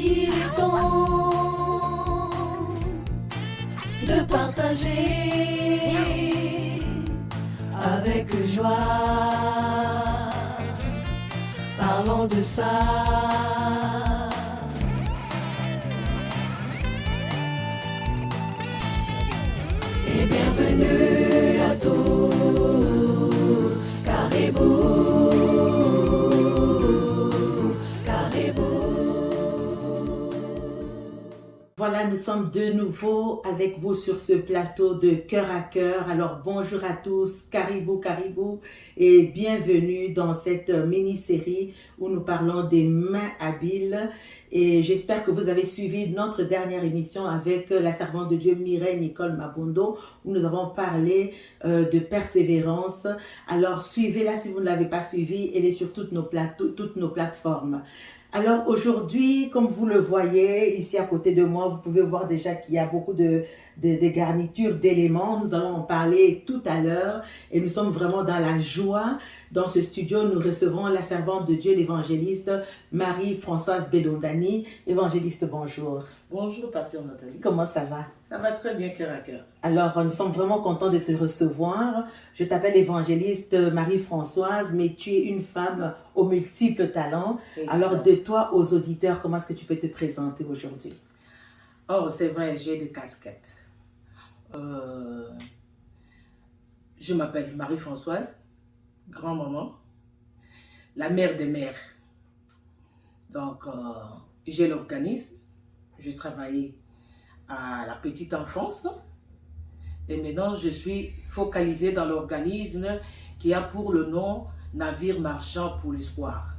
Il est temps de partager avec joie. Parlons de ça. Et bienvenue à tous, Caribou, Caribou. Voilà, nous sommes de nouveau avec vous sur ce plateau de cœur à cœur. Alors bonjour à tous, Caribou, Caribou, et bienvenue dans cette mini-série où nous parlons des mains habiles. Et j'espère que vous avez suivi notre dernière émission avec la servante de Dieu Mireille Nicole Mabondo, où nous avons parlé de persévérance. Alors suivez-la si vous ne l'avez pas suivie, elle est sur toutes nos plateformes. Alors aujourd'hui, comme vous le voyez ici à côté de moi, vous pouvez voir déjà qu'il y a beaucoup de garnitures, d'éléments. Nous allons en parler tout à l'heure et nous sommes vraiment dans la joie. Dans ce studio, nous recevrons la servante de Dieu, l'évangéliste Marie-Françoise Belondani. Évangéliste, bonjour. Bonjour, pasteur Nathalie. Comment ça va? Ça va très bien, cœur à cœur. Alors, nous sommes vraiment contents de te recevoir. Je t'appelle évangéliste Marie-Françoise, mais tu es une femme aux multiples talents. Exact. Alors, de toi aux auditeurs, comment est-ce que tu peux te présenter aujourd'hui? Oh, c'est vrai, j'ai des casquettes. Je m'appelle Marie-Françoise, grand-maman, la mère des mères. Donc, j'ai l'organisme. Je travaillais à la petite enfance. Et maintenant, je suis focalisée dans l'organisme qui a pour le nom Navire marchand pour l'espoir.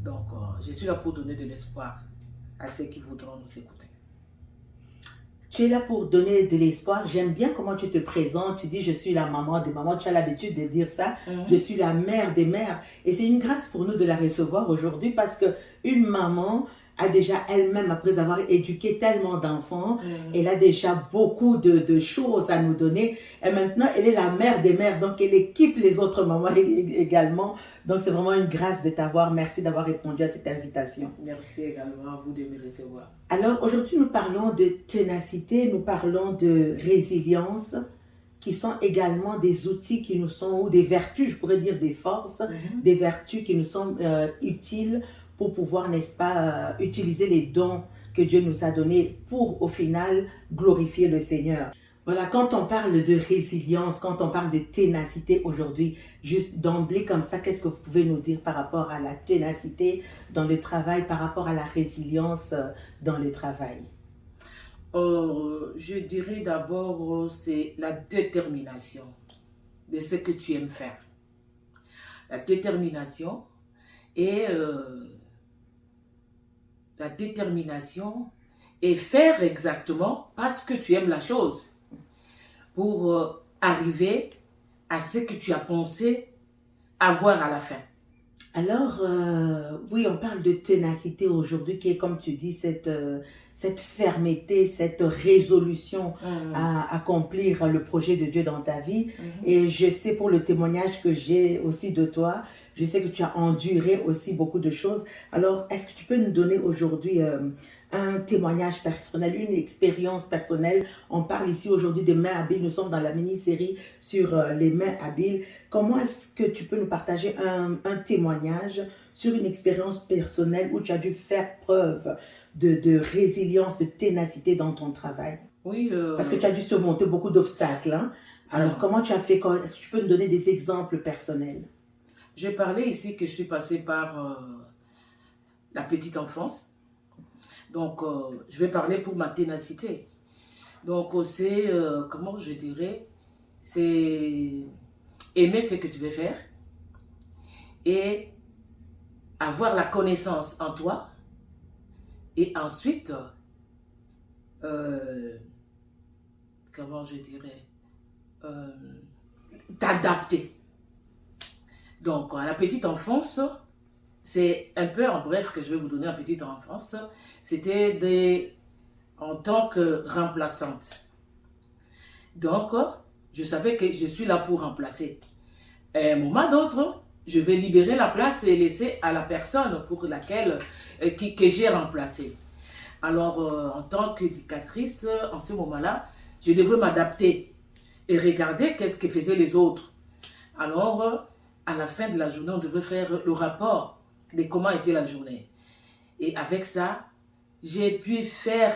Donc, je suis là pour donner de l'espoir à ceux qui voudront nous écouter. Tu es là pour donner de l'espoir. J'aime bien comment tu te présentes. Tu dis, je suis la maman des mamans. Tu as l'habitude de dire ça. Je suis la mère des mères. Et c'est une grâce pour nous de la recevoir aujourd'hui parce qu'une maman a déjà elle-même, après avoir éduqué tellement d'enfants, elle a déjà beaucoup de choses à nous donner. Et maintenant, elle est la mère des mères. Donc, elle équipe les autres mamans également. Donc, c'est vraiment une grâce de t'avoir. Merci d'avoir répondu à cette invitation. Merci également à vous de me recevoir. Alors, aujourd'hui, nous parlons de ténacité, nous parlons de résilience, qui sont également des outils qui nous sont, ou des vertus, je pourrais dire des forces, des vertus qui nous sont utiles pour pouvoir, n'est-ce pas, utiliser les dons que Dieu nous a donnés pour, au final, glorifier le Seigneur. Voilà, quand on parle de résilience, quand on parle de ténacité aujourd'hui, juste d'emblée comme ça, qu'est-ce que vous pouvez nous dire par rapport à la ténacité dans le travail, par rapport à la résilience dans le travail? Je dirais d'abord, c'est la détermination de ce que tu aimes faire. La détermination et faire exactement parce que tu aimes la chose pour arriver à ce que tu as pensé avoir à la fin. Alors, oui, on parle de ténacité aujourd'hui qui est, comme tu dis, cette fermeté, cette résolution à accomplir le projet de Dieu dans ta vie. Et je sais pour le témoignage que j'ai aussi de toi, je sais que tu as enduré aussi beaucoup de choses. Alors, est-ce que tu peux nous donner aujourd'hui un témoignage personnel, une expérience personnelle? On parle ici aujourd'hui des mains habiles. Nous sommes dans la mini-série sur les mains habiles. Comment est-ce que tu peux nous partager un témoignage sur une expérience personnelle où tu as dû faire preuve de résilience, de ténacité dans ton travail? Oui. Parce que tu as dû surmonter beaucoup d'obstacles. Hein? Alors, comment tu as fait? Est-ce que tu peux nous donner des exemples personnels? J'ai parlé ici que je suis passée par la petite enfance. Donc, je vais parler pour ma ténacité. Donc, c'est, comment je dirais, c'est aimer ce que tu veux faire et avoir la connaissance en toi et ensuite, comment je dirais, t'adapter. Donc, à la petite enfance, c'est un peu en bref que je vais vous donner en petite enfance. C'était en tant que remplaçante. Donc, je savais que je suis là pour remplacer. À un moment d'autre, je vais libérer la place et laisser à la personne pour laquelle que j'ai remplacé. Alors, en tant qu'éducatrice, en ce moment-là, je devrais m'adapter et regarder qu'est-ce que faisaient les autres. Alors, à la fin de la journée, on devrait faire le rapport de comment était la journée. Et avec ça, j'ai pu faire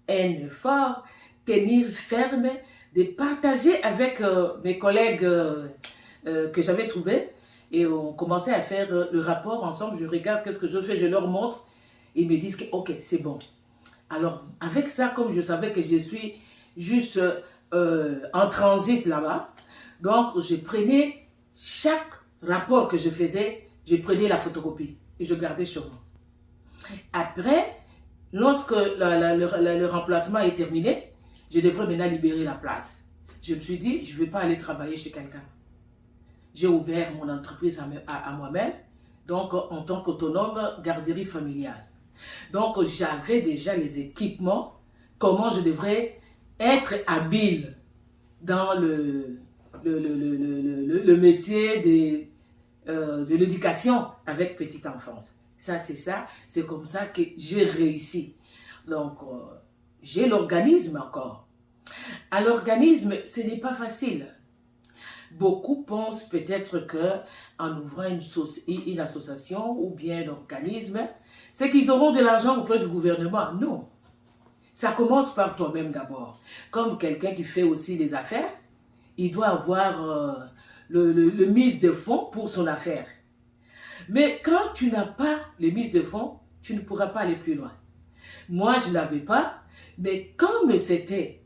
un effort, tenir ferme, de partager avec mes collègues que j'avais trouvés. Et on commençait à faire le rapport ensemble. Je regarde qu'est-ce que je fais, je leur montre. Ils me disent que ok, c'est bon. Alors, avec ça, comme je savais que je suis juste en transit là-bas, donc je prenais chaque rapport que je faisais, je prenais la photocopie et je gardais chez moi. Après, lorsque le remplacement est terminé, je devrais maintenant libérer la place. Je me suis dit, je ne vais pas aller travailler chez quelqu'un. J'ai ouvert mon entreprise à moi-même, donc en tant qu'autonome garderie familiale. Donc j'avais déjà les équipements, comment je devrais être habile dans le métier de l'éducation avec petite enfance. Ça, c'est comme ça que j'ai réussi. Donc, j'ai l'organisme encore. À l'organisme, ce n'est pas facile. Beaucoup pensent peut-être qu'en ouvrant une association ou bien un organisme, c'est qu'ils auront de l'argent auprès du gouvernement. Non. Ça commence par toi-même d'abord. Comme quelqu'un qui fait aussi les affaires, il doit avoir le mise de fonds pour son affaire. Mais quand tu n'as pas les mises de fonds, tu ne pourras pas aller plus loin. Moi, je n'avais pas, mais comme c'était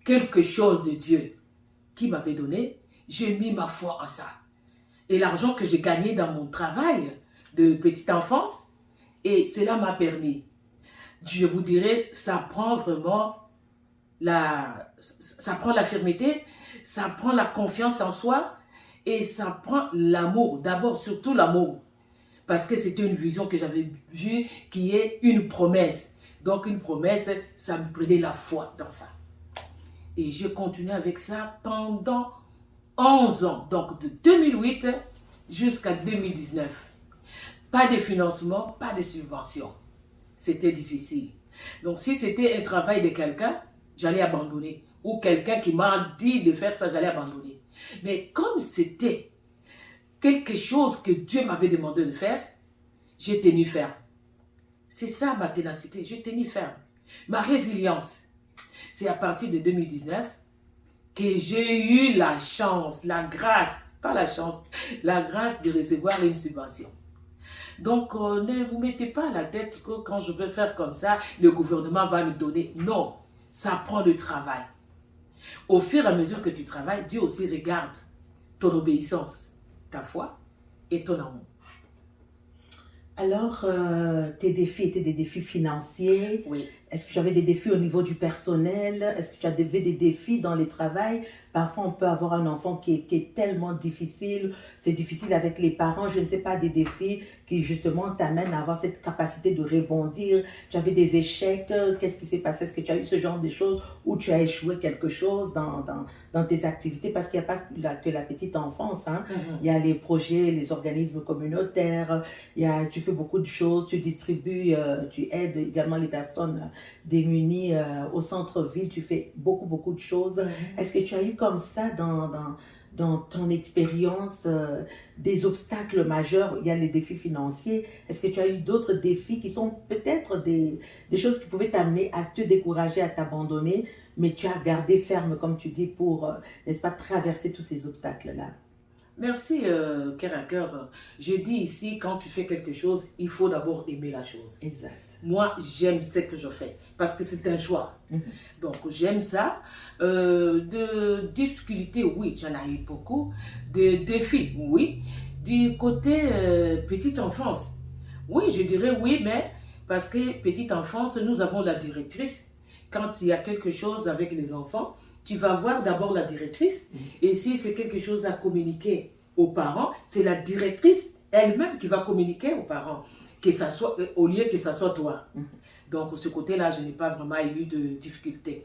quelque chose de Dieu qui m'avait donné, j'ai mis ma foi en ça. Et l'argent que j'ai gagné dans mon travail de petite enfance, et cela m'a permis. Je vous dirais, ça prend vraiment ça prend la fermeté, ça prend la confiance en soi et ça prend l'amour. D'abord, surtout l'amour. Parce que c'était une vision que j'avais vue qui est une promesse. Donc une promesse, ça me prenait la foi dans ça. Et j'ai continué avec ça pendant 11 ans. Donc de 2008 jusqu'à 2019. Pas de financement, pas de subvention. C'était difficile. Donc si c'était un travail de quelqu'un, j'allais abandonner. Ou quelqu'un qui m'a dit de faire ça, j'allais abandonner. Mais comme c'était quelque chose que Dieu m'avait demandé de faire, j'ai tenu ferme. C'est ça ma ténacité, j'ai tenu ferme. Ma résilience, c'est à partir de 2019 que j'ai eu la chance, la grâce, pas la chance, la grâce de recevoir une subvention. Donc, ne vous mettez pas à la tête que quand je vais faire comme ça, le gouvernement va me donner. Non, ça prend du travail. Au fur et à mesure que tu travailles, Dieu aussi regarde ton obéissance, ta foi et ton amour. Alors, tes défis étaient des défis financiers. Oui. Est-ce que tu avais des défis au niveau du personnel? Est-ce que tu avais des défis dans les travails? Parfois, on peut avoir un enfant qui est tellement difficile. C'est difficile avec les parents. Je ne sais pas, des défis qui justement t'amènent à avoir cette capacité de rebondir. Tu avais des échecs. Qu'est-ce qui s'est passé? Est-ce que tu as eu ce genre de choses où tu as échoué quelque chose dans tes activités? Parce qu'il n'y a pas que la petite enfance. Hein. Il y a les projets, les organismes communautaires. Tu fais beaucoup de choses. Tu distribues, tu aides également les personnes démunies au centre-ville. Tu fais beaucoup de choses. Est-ce que tu as eu comme ça dans ton expérience des obstacles majeurs? Il y a les défis financiers. Est-ce que tu as eu d'autres défis qui sont peut-être des choses qui pouvaient t'amener à te décourager, à t'abandonner, mais tu as gardé ferme, comme tu dis, pour, n'est-ce pas, traverser tous ces obstacles-là? Merci, cœur à cœur. Je dis ici, quand tu fais quelque chose, il faut d'abord aimer la chose. Exact. Moi, j'aime ce que je fais parce que c'est un choix. Donc, j'aime ça. De difficultés, oui, j'en ai eu beaucoup. De défis, oui. Du côté petite enfance, oui, je dirais oui, mais parce que petite enfance, nous avons la directrice. Quand il y a quelque chose avec les enfants, tu vas voir d'abord la directrice. Et si c'est quelque chose à communiquer aux parents, c'est la directrice elle-même qui va communiquer aux parents, que ça soit, au lieu que ça soit toi. Donc, ce côté-là, je n'ai pas vraiment eu de difficultés.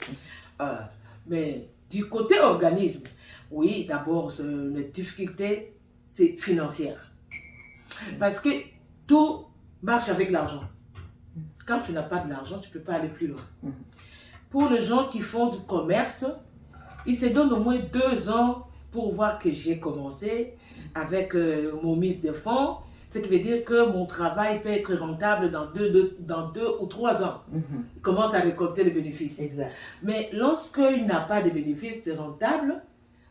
Mais du côté organisme, oui, d'abord, la difficulté, c'est financière. Parce que tout marche avec l'argent. Quand tu n'as pas de l'argent, tu ne peux pas aller plus loin. Pour les gens qui font du commerce, ils se donnent au moins 2 ans pour voir que j'ai commencé avec mon mise de fonds. Ce qui veut dire que mon travail peut être rentable dans 2 ou 3 ans. Il commence à récolter les bénéfices. Exact. Mais lorsqu'il n'a pas de bénéfices rentables,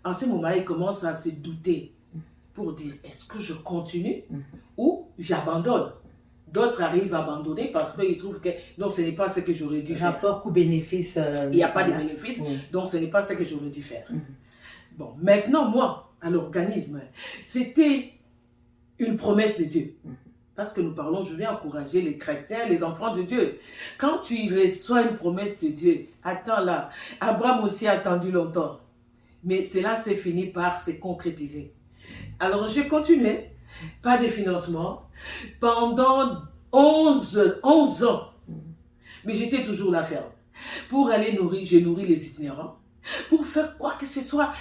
en ce moment, il commence à se douter pour dire, est-ce que je continue ou j'abandonne? D'autres arrivent à abandonner parce qu'ils trouvent que non, ce n'est pas ce que j'aurais dû faire. Rapport coût-bénéfice. Il n'y a pas de bénéfice, donc ce n'est pas ce que j'aurais dû faire. Bon, maintenant, moi, à l'organisme, c'était une promesse de Dieu. Parce que nous parlons, je vais encourager les chrétiens, les enfants de Dieu. Quand tu reçois une promesse de Dieu, attends là, Abraham aussi a attendu longtemps. Mais cela s'est fini par se concrétiser. Alors, j'ai continué, pas de financement, pendant 11 ans. Mais j'étais toujours la ferme. Pour aller nourrir, je nourris les itinérants. Pour faire quoi que ce soit.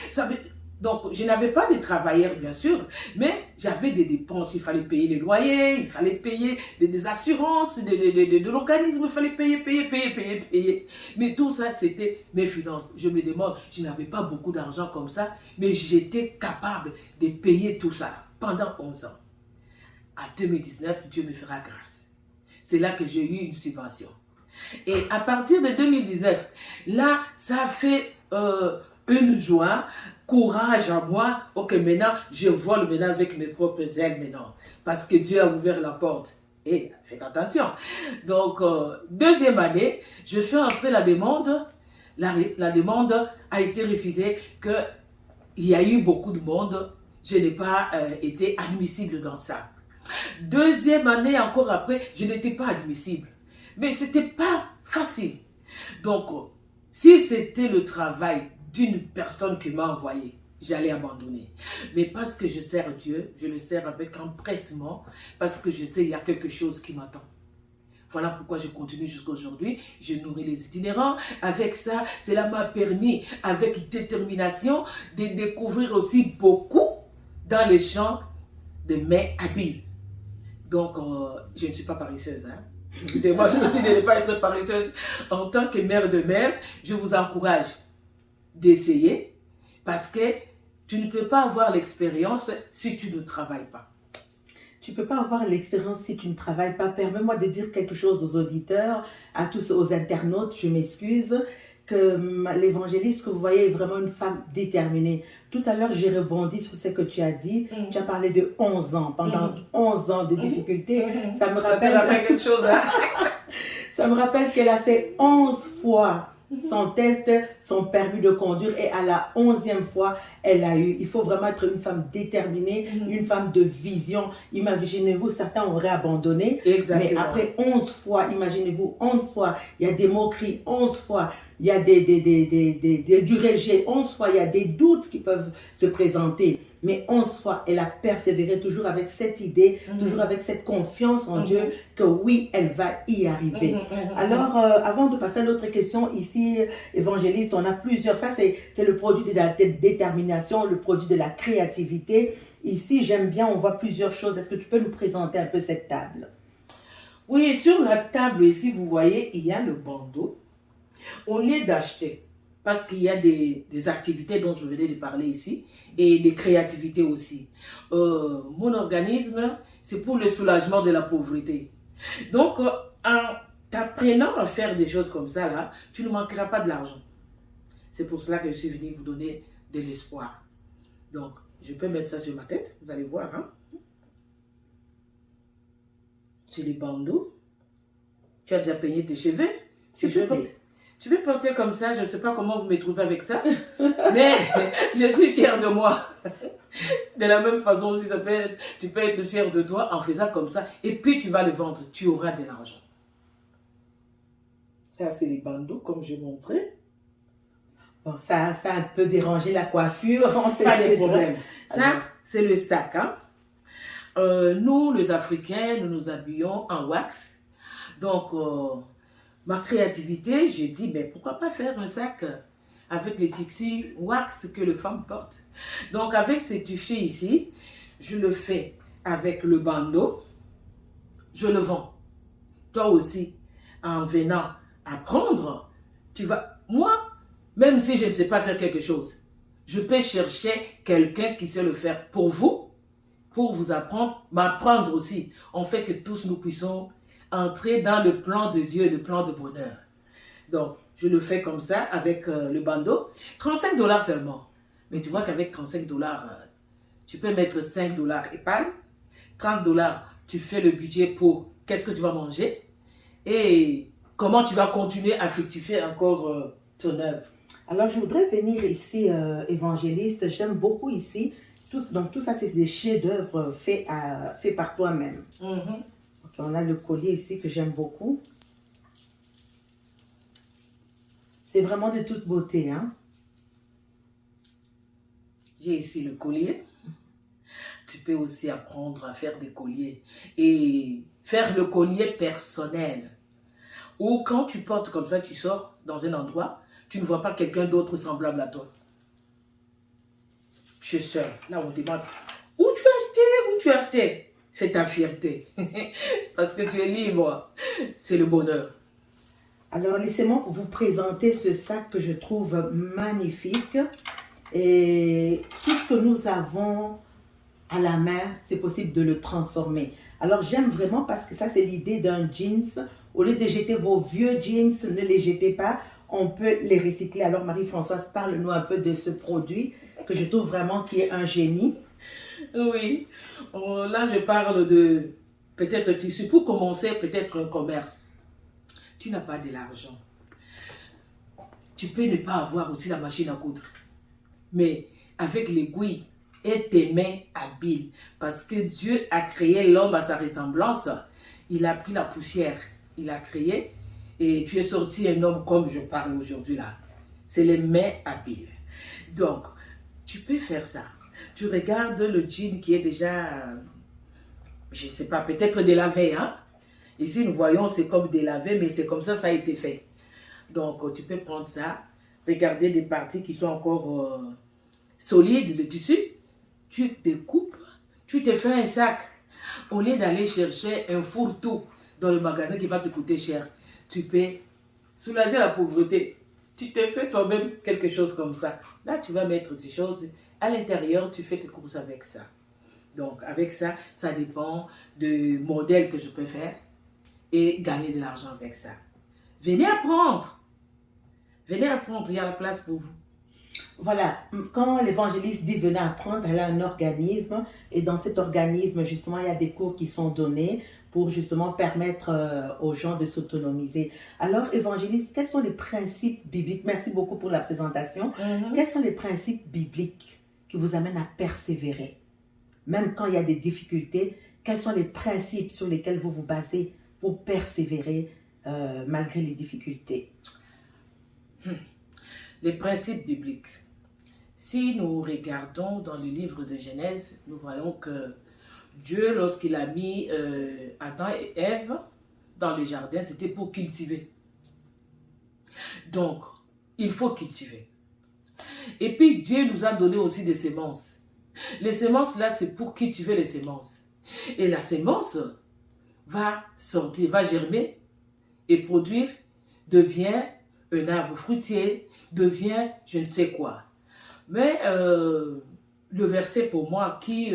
Donc, je n'avais pas de travailleurs, bien sûr, mais j'avais des dépenses. Il fallait payer les loyers, il fallait payer des assurances de l'organisme, il fallait payer. Mais tout ça, c'était mes finances. Je me demande, je n'avais pas beaucoup d'argent comme ça, mais j'étais capable de payer tout ça pendant 11 ans. À 2019, Dieu me fera grâce. C'est là que j'ai eu une subvention. Et à partir de 2019, là, ça a fait une joie, courage à moi. Ok, maintenant, je vole maintenant avec mes propres ailes maintenant. Parce que Dieu a ouvert la porte. Et faites attention. Donc, 2e année, je fais entrer la demande. La demande a été refusée, qu'il y a eu beaucoup de monde. Je n'ai pas été admissible dans ça. 2e année, encore après, je n'étais pas admissible. Mais ce n'était pas facile. Donc, si c'était le travail d'une personne qui m'a envoyé, j'allais abandonner. Mais parce que je sers Dieu, je le sers avec empressement, parce que je sais qu'il y a quelque chose qui m'attend. Voilà pourquoi je continue jusqu'à aujourd'hui. Je nourris les itinérants. Avec ça, cela m'a permis, avec détermination, de découvrir aussi beaucoup dans les champs de mes habiles. Donc, je ne suis pas paresseuse. Je vous demande aussi de ne pas être paresseuse. En tant que mère de mère, je vous encourage d'essayer parce que tu ne peux pas avoir l'expérience si tu ne travailles pas. Tu ne peux pas avoir l'expérience si tu ne travailles pas. Permets-moi de dire quelque chose aux auditeurs, à tous aux internautes, je m'excuse, que l'évangéliste que vous voyez est vraiment une femme déterminée. Tout à l'heure, j'ai rebondi sur ce que tu as dit. Tu as parlé de 11 ans. Pendant 11 ans de difficultés, ça me rappelle quelque chose. Ça me rappelle qu'elle a fait 11 fois son test, son permis de conduire et à la 11e fois, elle a eu. Il faut vraiment être une femme déterminée, une femme de vision. Imaginez-vous, certains auraient abandonné. Exactement. Mais après 11 fois, imaginez-vous, 11 fois, il y a des moqueries, 11 fois, il y a du rejet, 11 fois, il y a des doutes qui peuvent se présenter. Mais 11 fois, elle a persévéré toujours avec cette idée, toujours avec cette confiance en Dieu que oui, elle va y arriver. Alors, avant de passer à l'autre question, ici, évangéliste, on a plusieurs. Ça, c'est le produit de la détermination, le produit de la créativité. Ici, j'aime bien, on voit plusieurs choses. Est-ce que tu peux nous présenter un peu cette table? Oui, sur la table ici, vous voyez, il y a le bandeau. Au lieu d'acheter, parce qu'il y a des activités dont je venais de parler ici, et des créativités aussi. Mon organisme, c'est pour le soulagement de la pauvreté. Donc, en t'apprenant à faire des choses comme ça, là, tu ne manqueras pas de l'argent. C'est pour cela que je suis venu vous donner de l'espoir. Donc, je peux mettre ça sur ma tête, vous allez voir. Hein? Sur les bandeaux. Tu as déjà peigné tes cheveux. Tu peux porter comme ça, je ne sais pas comment vous me trouvez avec ça, mais je suis fière de moi. De la même façon aussi, tu peux être fière de toi en faisant comme ça, et puis tu vas le vendre, tu auras de l'argent. Ça, c'est les bandeaux, comme je montrais. Bon, ça a un peu dérangé la coiffure. Pas de problème. Ça, c'est le sac. Hein? Nous, les Africains, nous nous habillons en wax. Donc, ma créativité, j'ai dit, mais pourquoi pas faire un sac avec les tissus wax que les femmes portent. Donc, avec ces tissus ici, je le fais avec le bandeau, je le vends. Toi aussi, en venant apprendre, tu vas... Moi, même si je ne sais pas faire quelque chose, je peux chercher quelqu'un qui sait le faire pour vous apprendre, m'apprendre aussi. On fait que tous nous puissions entrer dans le plan de Dieu, le plan de bonheur. Donc, je le fais comme ça avec le bandeau. 35 $ seulement. Mais tu vois qu'avec 35 $, tu peux mettre 5 $ épargne. 30 $, tu fais le budget pour qu'est-ce que tu vas manger et comment tu vas continuer à fructifier encore ton œuvre. Alors, je voudrais venir ici, évangéliste. J'aime beaucoup ici. Donc, tout ça, c'est des chefs-d'œuvre faits par toi-même. Ok, on a le collier ici que j'aime beaucoup. C'est vraiment de toute beauté, hein? J'ai ici le collier. Tu peux aussi apprendre à faire des colliers et faire le collier personnel. Ou quand tu portes comme ça, tu sors dans un endroit, tu ne vois pas quelqu'un d'autre semblable à toi. Tu es seul. Là, on te demande où tu as acheté. C'est ta fierté. Parce que tu es libre. C'est le bonheur. Alors, laissez-moi vous présenter ce sac que je trouve magnifique. Et tout ce que nous avons à la main, c'est possible de le transformer. Alors, j'aime vraiment parce que ça, c'est l'idée d'un jeans. Au lieu de jeter vos vieux jeans, ne les jetez pas. On peut les recycler. Alors, Marie-Françoise, parle-nous un peu de ce produit que je trouve vraiment qui est un génie. Oui. Là, je parle de peut-être tissu. Pour commencer, peut-être un commerce. Tu n'as pas de l'argent. Tu peux ne pas avoir aussi la machine à coudre. Mais avec l'aiguille et tes mains habiles, parce que Dieu a créé l'homme à sa ressemblance, il a pris la poussière, il a créé, et tu es sorti un homme comme je parle aujourd'hui là. C'est les mains habiles. Donc, tu peux faire ça. Tu regardes le jean qui est déjà, je ne sais pas, peut-être délavé, hein? Ici, nous voyons, c'est comme délavé, mais c'est comme ça a été fait. Donc, tu peux prendre ça, regarder des parties qui sont encore solides, le tissu, tu découpes, tu te fais un sac. Au lieu d'aller chercher un fourre-tout dans le magasin qui va te coûter cher, tu peux soulager la pauvreté. Tu te fais toi-même quelque chose comme ça. Là, tu vas mettre tes choses à l'intérieur, tu fais tes courses avec ça. Donc, avec ça, ça dépend du modèle que je peux faire et gagner de l'argent avec ça. Venez apprendre. Venez apprendre, il y a la place pour vous. Voilà, quand l'évangéliste dit venez apprendre, elle a un organisme et dans cet organisme, justement, il y a des cours qui sont donnés pour justement permettre aux gens de s'autonomiser. Alors, évangéliste, quels sont les principes bibliques? Merci beaucoup pour la présentation. Quels sont les principes bibliques qui vous amènent à persévérer? Même quand il y a des difficultés, quels sont les principes sur lesquels vous vous basez pour persévérer malgré les difficultés? Les principes bibliques. Si nous regardons dans le livre de Genèse, nous voyons que Dieu, lorsqu'il a mis Adam et Ève dans le jardin, c'était pour cultiver. Donc, il faut cultiver. Et puis, Dieu nous a donné aussi des semences. Les semences, là, c'est pour cultiver les semences. Et la semence va sortir, va germer et produire, devient un arbre fruitier, devient je ne sais quoi. Mais le verset pour moi qui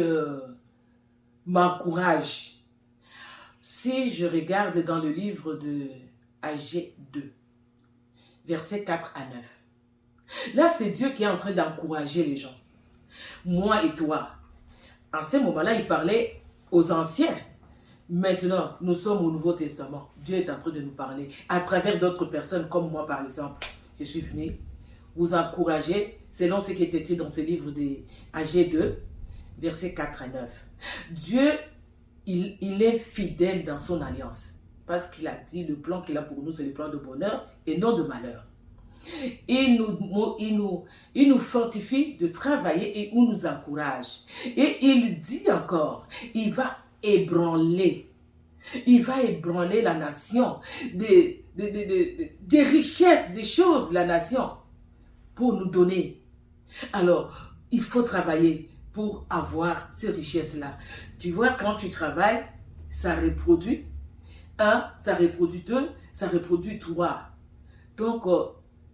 m'encourage, si je regarde dans le livre de Agé 2, versets 4 à 9, là c'est Dieu qui est en train d'encourager les gens. Moi et toi. En ce moment-là, il parlait aux anciens. Maintenant, nous sommes au Nouveau Testament. Dieu est en train de nous parler à travers d'autres personnes comme moi par exemple. Je suis venu vous encourager selon ce qui est écrit dans ce livre de Agé 2, versets 4 à 9. Dieu, il est fidèle dans son alliance parce qu'il a dit le plan qu'il a pour nous, c'est le plan de bonheur et non de malheur. Il nous fortifie de travailler et il nous encourage. Et il dit encore, il va ébranler la nation, des richesses, des choses de la nation pour nous donner. Alors, il faut travailler. pour avoir ces richesses-là. Tu vois, quand tu travailles, ça reproduit. Un, ça reproduit deux, ça reproduit trois. Donc,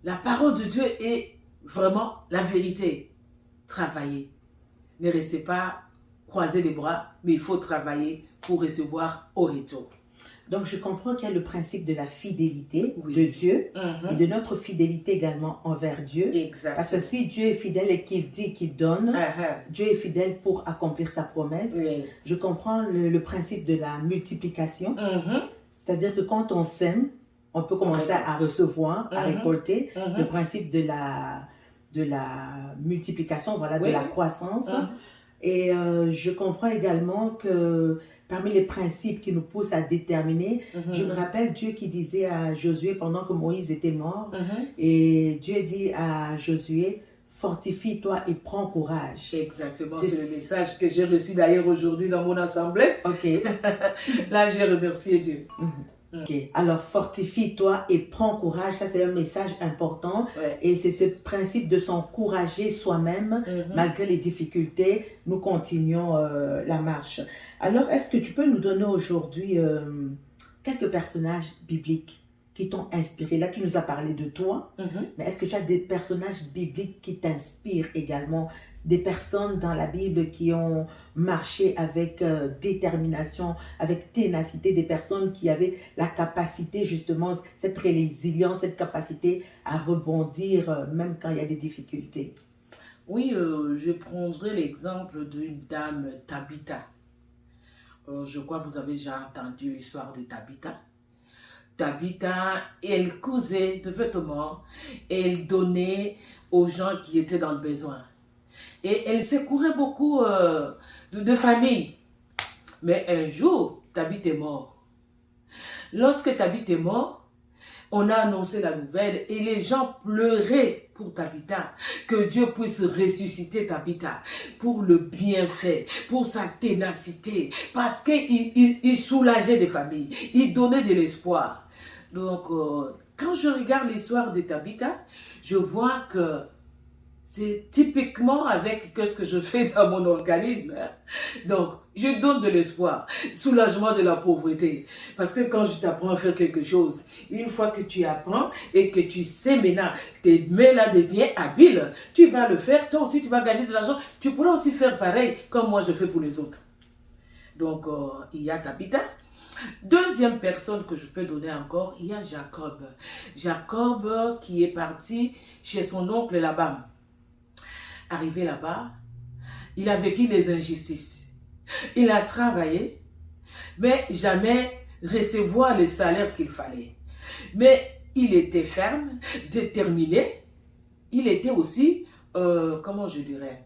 la parole de Dieu est vraiment la vérité. Travaillez. Ne restez pas croisés les bras, mais il faut travailler pour recevoir au retour. Donc, je comprends qu'il y a le principe de la fidélité Oui. de Dieu et Mhm. de notre fidélité également envers Dieu. Exact. Parce que si Dieu est fidèle et qu'il dit qu'il donne, Uh-huh. Dieu est fidèle pour accomplir sa promesse. Oui. Je comprends le principe de la multiplication. Mhm. C'est-à-dire que quand on sème, on peut commencer à recevoir, à Mhm. récolter. Mhm. Le principe de la multiplication, voilà, Oui. de la croissance. Mhm. Et je comprends également que parmi les principes qui nous poussent à déterminer, Mhm. je me rappelle Dieu qui disait à Josué pendant que Moïse était mort, Mhm. et Dieu dit à Josué, fortifie-toi et prends courage. Exactement, C'est- c'est le message que j'ai reçu d'ailleurs aujourd'hui dans mon assemblée. Ok. Là, j'ai remercié Dieu. Ok. Alors, fortifie-toi et prends courage. Ça, c'est un message important. Ouais. Et c'est ce principe de s'encourager soi-même, Mhm. malgré les difficultés. Nous continuons la marche. Alors, est-ce que tu peux nous donner aujourd'hui quelques personnages bibliques qui t'ont inspiré? Là, tu nous as parlé de toi, Mhm. mais est-ce que tu as des personnages bibliques qui t'inspirent également? Des personnes dans la Bible qui ont marché avec détermination, avec ténacité, des personnes qui avaient la capacité justement, cette résilience, cette capacité à rebondir même quand il y a des difficultés. Oui, je prendrai l'exemple d'une dame, Tabitha. Je crois que vous avez déjà entendu l'histoire de Tabitha. Tabitha, elle cousait de vêtements, elle donnait aux gens qui étaient dans le besoin. Et elle secourait beaucoup de familles. Mais un jour, Tabitha est mort. Lorsque Tabitha est mort, on a annoncé la nouvelle et les gens pleuraient pour Tabitha, que Dieu puisse ressusciter Tabitha pour le bienfait, pour sa ténacité, parce qu'il soulageait des familles, il donnait de l'espoir. Donc, quand je regarde l'histoire de Tabitha, je vois que c'est typiquement avec ce que je fais dans mon organisme. Hein. Donc, je donne de l'espoir, soulagement de la pauvreté. Parce que quand je t'apprends à faire quelque chose, une fois que tu apprends et que tu sais maintenant, tes mains là deviennent habiles, tu vas le faire, toi aussi tu vas gagner de l'argent. Tu pourras aussi faire pareil comme moi je fais pour les autres. Donc, il y a Tabitha. Deuxième personne que je peux donner encore, il y a Jacob. Jacob qui est parti chez son oncle Laban. Arrivé là-bas, il a vécu des injustices. Il a travaillé, mais jamais recevoir le salaire qu'il fallait. Mais il était ferme, déterminé. Il était aussi, comment je dirais,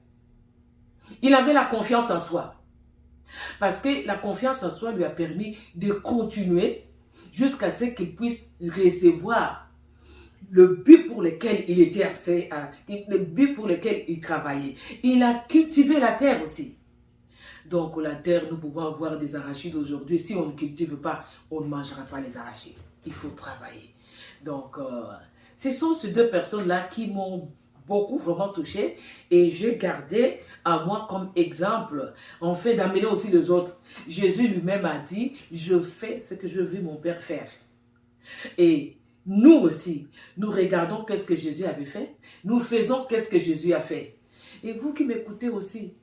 il avait la confiance en soi. Parce que la confiance en soi lui a permis de continuer jusqu'à ce qu'il puisse recevoir le but pour lequel il était le but pour lequel il travaillait. Il a cultivé la terre aussi. Donc la terre, nous pouvons avoir des arachides aujourd'hui. Si on ne cultive pas, on ne mangera pas les arachides. Il faut travailler. Donc, ce sont ces deux personnes-là qui m'ont beaucoup vraiment touché et j'ai gardé à moi comme exemple en fait d'amener aussi les autres. Jésus lui-même a dit, je fais ce que je vis mon Père faire. Et nous aussi, nous regardons qu'est-ce que Jésus avait fait, nous faisons qu'est-ce que Jésus a fait. Et vous qui m'écoutez aussi,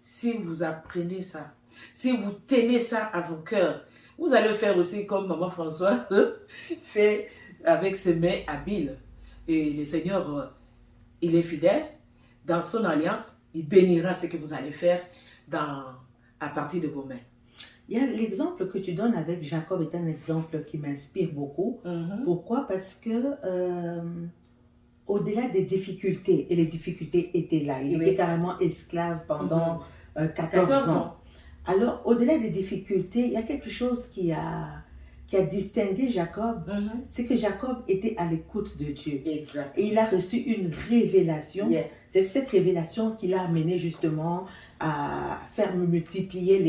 si vous apprenez ça, si vous tenez ça à vos cœurs, vous allez faire aussi comme Maman Françoise fait avec ses mains habiles. Et le Seigneur, il est fidèle. Dans son alliance, il bénira ce que vous allez faire à partir de vos mains. Il y a l'exemple que tu donnes avec Jacob est un exemple qui m'inspire beaucoup. Pourquoi? Parce que au-delà des difficultés, et les difficultés étaient là, il était carrément esclave pendant 14 ans. Alors, au-delà des difficultés, il y a quelque chose qui a distingué Jacob, c'est que Jacob était à l'écoute de Dieu. Exact. Et il a reçu une révélation. Yeah. C'est cette révélation qui l'a amené justement à faire multiplier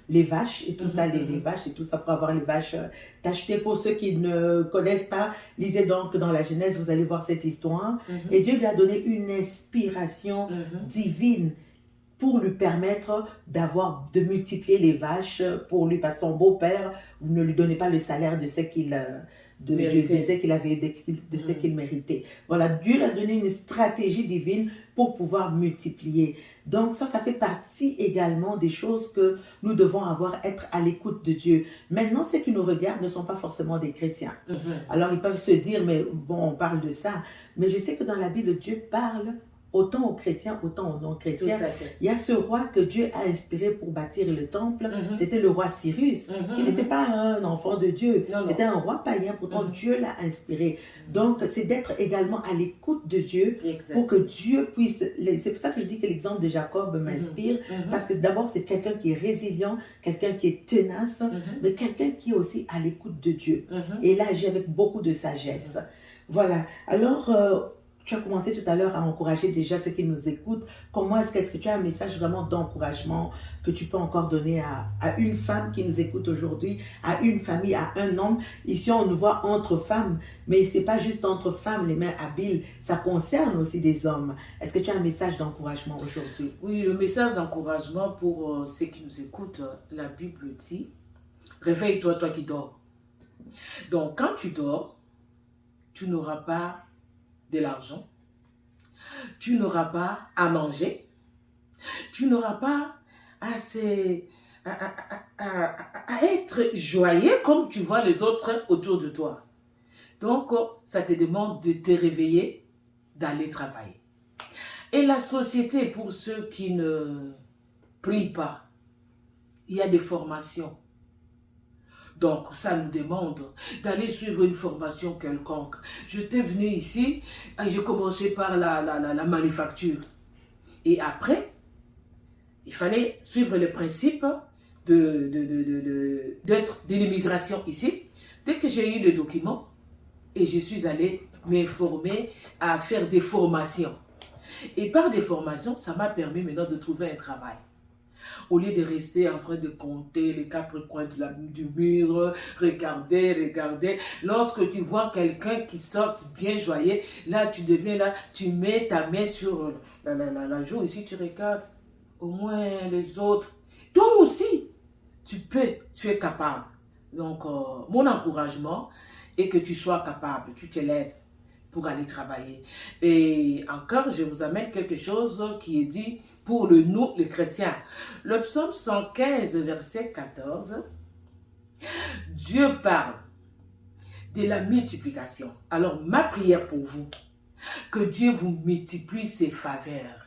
les vaches et tout ça, les vaches et tout ça, pour avoir les vaches tachetées. Pour ceux qui ne connaissent pas, lisez donc dans la Genèse, vous allez voir cette histoire. Et Dieu lui a donné une inspiration divine pour lui permettre de multiplier les vaches pour lui, parce que son beau-père ne lui donnait pas le salaire de ce qu'il de ce qu'il méritait. Voilà, Dieu lui a donné une stratégie divine pour pouvoir multiplier. Donc ça fait partie également des choses que nous devons être à l'écoute de Dieu. Maintenant, ceux qui nous regardent ne sont pas forcément des chrétiens. Alors ils peuvent se dire, mais bon, on parle de ça. Mais je sais que dans la Bible, Dieu parle autant aux chrétiens, autant aux non-chrétiens. Il y a ce roi que Dieu a inspiré pour bâtir le temple. C'était le roi Cyrus, qui n'était pas un enfant de Dieu. C'était un roi païen, pourtant Dieu l'a inspiré. Donc, c'est d'être également à l'écoute de Dieu pour que Dieu puisse... C'est pour ça que je dis que l'exemple de Jacob m'inspire, parce que d'abord, c'est quelqu'un qui est résilient, quelqu'un qui est tenace, mais quelqu'un qui est aussi à l'écoute de Dieu. Et là, agit avec beaucoup de sagesse. Voilà. Alors... tu as commencé tout à l'heure à encourager déjà ceux qui nous écoutent. Comment est-ce que tu as un message vraiment d'encouragement que tu peux encore donner à une femme qui nous écoute aujourd'hui, à une famille, à un homme? Ici, on nous voit entre femmes, mais ce n'est pas juste entre femmes, les mains habiles. Ça concerne aussi des hommes. Est-ce que tu as un message d'encouragement aujourd'hui? Oui, le message d'encouragement pour ceux qui nous écoutent, la Bible dit, réveille-toi, toi qui dors. Donc, quand tu dors, tu n'auras pas de l'argent, tu n'auras pas à manger, tu n'auras pas à être joyeux comme tu vois les autres autour de toi. Donc, ça te demande de te réveiller, d'aller travailler. Et la société, pour ceux qui ne prient pas, il y a des formations. Donc, ça nous demande d'aller suivre une formation quelconque. J'étais venu ici, et j'ai commencé par la manufacture. Et après, il fallait suivre les principes de l'immigration ici. Dès que j'ai eu le document, et je suis allée m'informer à faire des formations. Et par des formations, ça m'a permis maintenant de trouver un travail. Au lieu de rester en train de compter les 4 coins du mur, regarder. Lorsque tu vois quelqu'un qui sort bien joyeux, là tu deviens là, tu mets ta main sur la joue ici, tu regardes au moins les autres. Toi aussi, tu es capable. Donc, mon encouragement est que tu sois capable, tu t'élèves pour aller travailler. Et encore, je vous amène quelque chose qui est dit pour nous, les chrétiens. Le psaume 115, verset 14, Dieu parle de la multiplication. Alors, ma prière pour vous, que Dieu vous multiplie ses faveurs.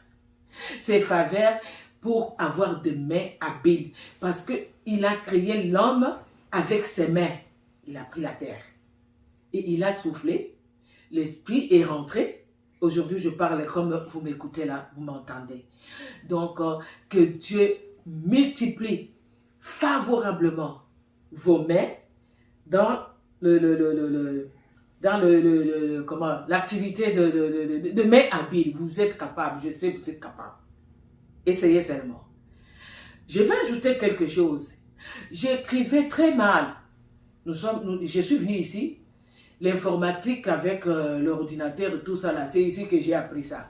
Ses faveurs pour avoir des mains habiles. Parce qu'il a créé l'homme avec ses mains. Il a pris la terre. Et il a soufflé. L'esprit est rentré. Aujourd'hui, je parle comme vous m'écoutez là, vous m'entendez. Donc, que Dieu multiplie favorablement vos mains dans l'activité de mains habiles. Vous êtes capable, je sais que vous êtes capable. Essayez seulement. Je vais ajouter quelque chose. J'écrivais très mal. Je suis venu ici. L'informatique avec l'ordinateur et tout ça là, c'est ici que j'ai appris ça.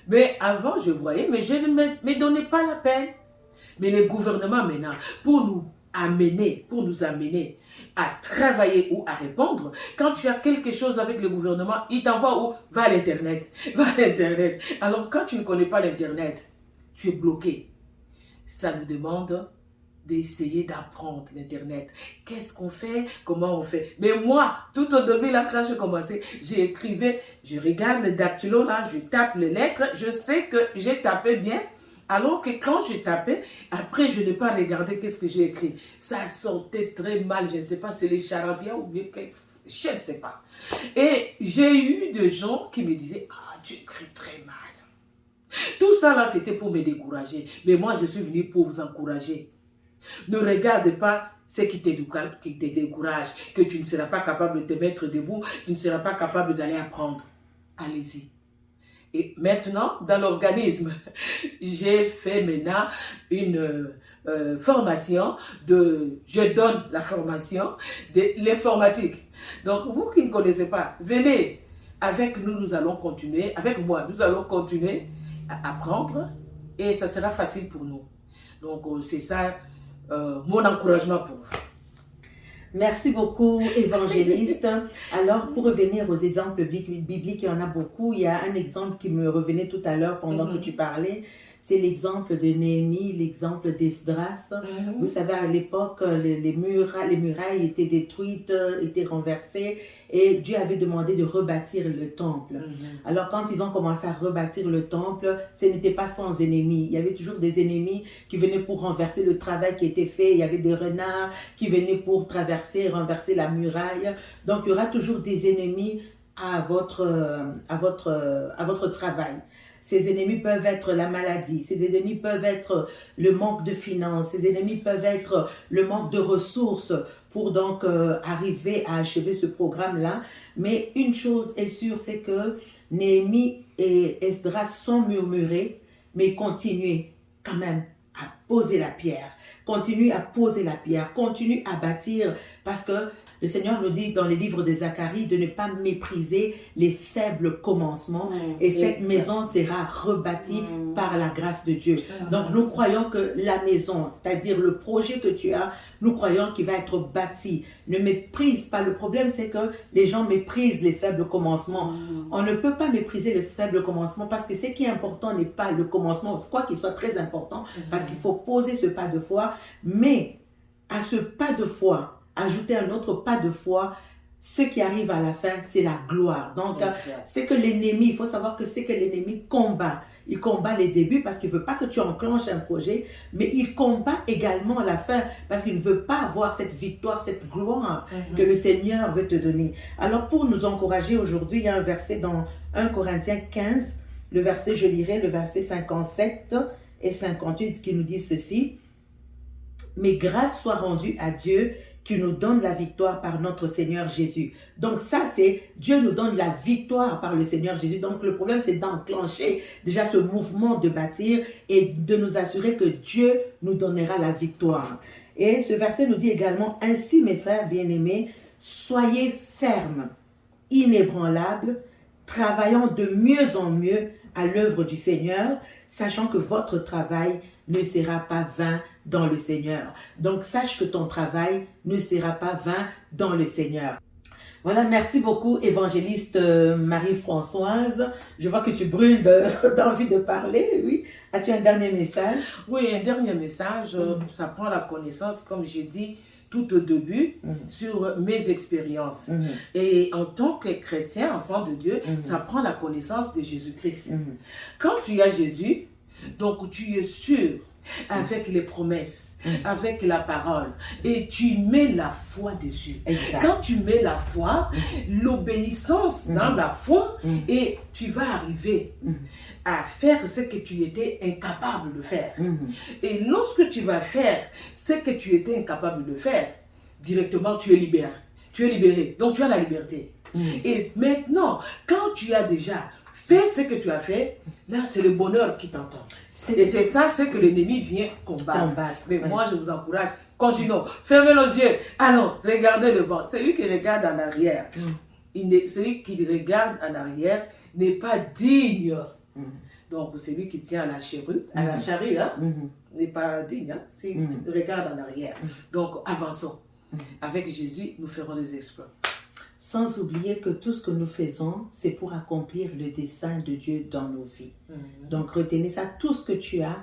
Mais avant, je voyais, mais je ne me donnais pas la peine. Mais le gouvernement maintenant, pour nous amener à travailler ou à répondre, quand tu as quelque chose avec le gouvernement, il t'envoie où? Va à l'Internet. Alors quand tu ne connais pas l'Internet, tu es bloqué. Ça nous demande d'essayer d'apprendre l'Internet. Qu'est-ce qu'on fait? Comment on fait? Mais moi, tout au début, là, quand j'ai commencé, j'écrivais, je regarde le dactylo, là, je tape les lettres, je sais que j'ai tapé bien, alors que quand je tapais, après, je n'ai pas regardé qu'est-ce que j'ai écrit. Ça sortait très mal, je ne sais pas, c'est les charabia ou bien quelque... Je ne sais pas. Et j'ai eu des gens qui me disaient, ah, tu écris très mal. Tout ça, là, c'était pour me décourager. Mais moi, je suis venu pour vous encourager. Ne regarde pas ce qui te décourage, que tu ne seras pas capable de te mettre debout, tu ne seras pas capable d'aller apprendre. Allez-y. Et maintenant, dans l'organisme, j'ai fait maintenant une formation je donne la formation de l'informatique. Donc, vous qui ne connaissez pas, venez avec nous, nous allons continuer, avec moi, nous allons continuer à apprendre et ça sera facile pour nous. Donc, c'est ça mon encouragement pour vous. Merci beaucoup, évangéliste. Alors, pour revenir aux exemples bibliques, il y en a beaucoup. Il y a un exemple qui me revenait tout à l'heure pendant que tu parlais. C'est l'exemple de Néhémie, l'exemple d'Esdras. Vous savez, à l'époque, les murailles étaient détruites, étaient renversées, et Dieu avait demandé de rebâtir le temple. Alors, quand ils ont commencé à rebâtir le temple, ce n'était pas sans ennemis. Il y avait toujours des ennemis qui venaient pour renverser le travail qui était fait. Il y avait des renards qui venaient pour renverser la muraille. Donc, il y aura toujours des ennemis à votre travail. Ces ennemis peuvent être la maladie, ces ennemis peuvent être le manque de finances, ces ennemis peuvent être le manque de ressources pour donc arriver à achever ce programme-là. Mais une chose est sûre, c'est que Néhémie et Esdras sont murmurés, mais continuez quand même à poser la pierre. Continue à poser la pierre, continue à bâtir, parce que le Seigneur nous dit dans les livres de Zacharie de ne pas mépriser les faibles commencements, et cette maison sera rebâtie par la grâce de Dieu. Donc nous croyons que la maison, c'est-à-dire le projet que tu as, nous croyons qu'il va être bâti. Ne méprise pas. Le problème, c'est que les gens méprisent les faibles commencements. On ne peut pas mépriser les faibles commencements, parce que ce qui est important n'est pas le commencement, quoi qu'il soit très important, parce qu'il faut poser ce pas de foi, mais à ce pas de foi, ajouter un autre pas de foi, ce qui arrive à la fin, c'est la gloire. Donc, c'est que l'ennemi, il faut savoir que c'est que l'ennemi combat. Il combat les débuts parce qu'il ne veut pas que tu enclenches un projet, mais il combat également la fin parce qu'il ne veut pas avoir cette victoire, cette gloire que le Seigneur veut te donner. Alors, pour nous encourager aujourd'hui, il y a un verset dans 1 Corinthiens 15, le verset, je lirai, le verset 57 et 58 qui nous dit ceci. « Mais grâce soit rendue à Dieu qui nous donne la victoire par notre Seigneur Jésus. » Donc ça, c'est Dieu nous donne la victoire par le Seigneur Jésus. Donc le problème, c'est d'enclencher déjà ce mouvement de bâtir et de nous assurer que Dieu nous donnera la victoire. Et ce verset nous dit également, « Ainsi, mes frères bien-aimés, soyez fermes, inébranlables, travaillant de mieux en mieux à l'œuvre du Seigneur, sachant que votre travail ne sera pas vain dans le Seigneur. » Donc, sache que ton travail ne sera pas vain dans le Seigneur. Voilà, merci beaucoup, évangéliste Marie-Françoise. Je vois que tu brûles d'envie de parler, oui. As-tu un dernier message? Oui, un dernier message. Ça prend la connaissance, comme j'ai dit tout au début, sur mes expériences. Et en tant que chrétien, enfant de Dieu, ça prend la connaissance de Jésus-Christ. Quand tu as Jésus, donc tu es sûr avec les promesses, avec la parole, et tu mets la foi dessus. Quand tu mets la foi, l'obéissance dans la foi, et tu vas arriver à faire ce que tu étais incapable de faire. Et lorsque tu vas faire ce que tu étais incapable de faire, directement tu es libéré. Tu es libéré, donc tu as la liberté. Et maintenant, quand tu as déjà fait ce que tu as fait, là c'est le bonheur qui t'entend. Et c'est ça ce que l'ennemi vient combattre. Mais moi, je vous encourage, continuons. Fermez nos yeux. Allons, regardez devant. Celui qui regarde en arrière, celui qui regarde en arrière n'est pas digne. Donc, celui qui tient à la charrue, n'est pas digne. Tu regardes en arrière. Donc, avançons. Avec Jésus, nous ferons des exploits. Sans oublier que tout ce que nous faisons, c'est pour accomplir le dessein de Dieu dans nos vies. Donc retenez ça, tout ce que tu as,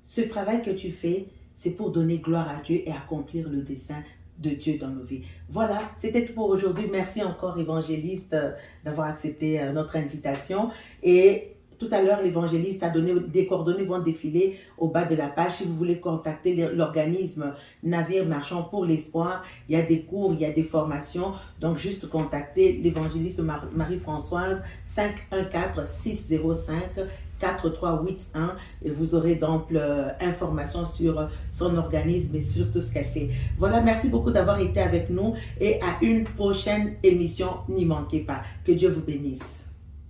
ce travail que tu fais, c'est pour donner gloire à Dieu et accomplir le dessein de Dieu dans nos vies. Voilà, c'était tout pour aujourd'hui. Merci encore, évangéliste, d'avoir accepté notre invitation. Et tout à l'heure, l'évangéliste a donné des coordonnées, vont défiler au bas de la page. Si vous voulez contacter l'organisme Navire Marchand pour l'Espoir, il y a des cours, il y a des formations. Donc, juste contacter l'évangéliste Marie-Françoise 514-605-4381 et vous aurez d'amples informations sur son organisme et sur tout ce qu'elle fait. Voilà, merci beaucoup d'avoir été avec nous et à une prochaine émission. N'y manquez pas. Que Dieu vous bénisse.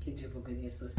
Que Dieu vous bénisse aussi.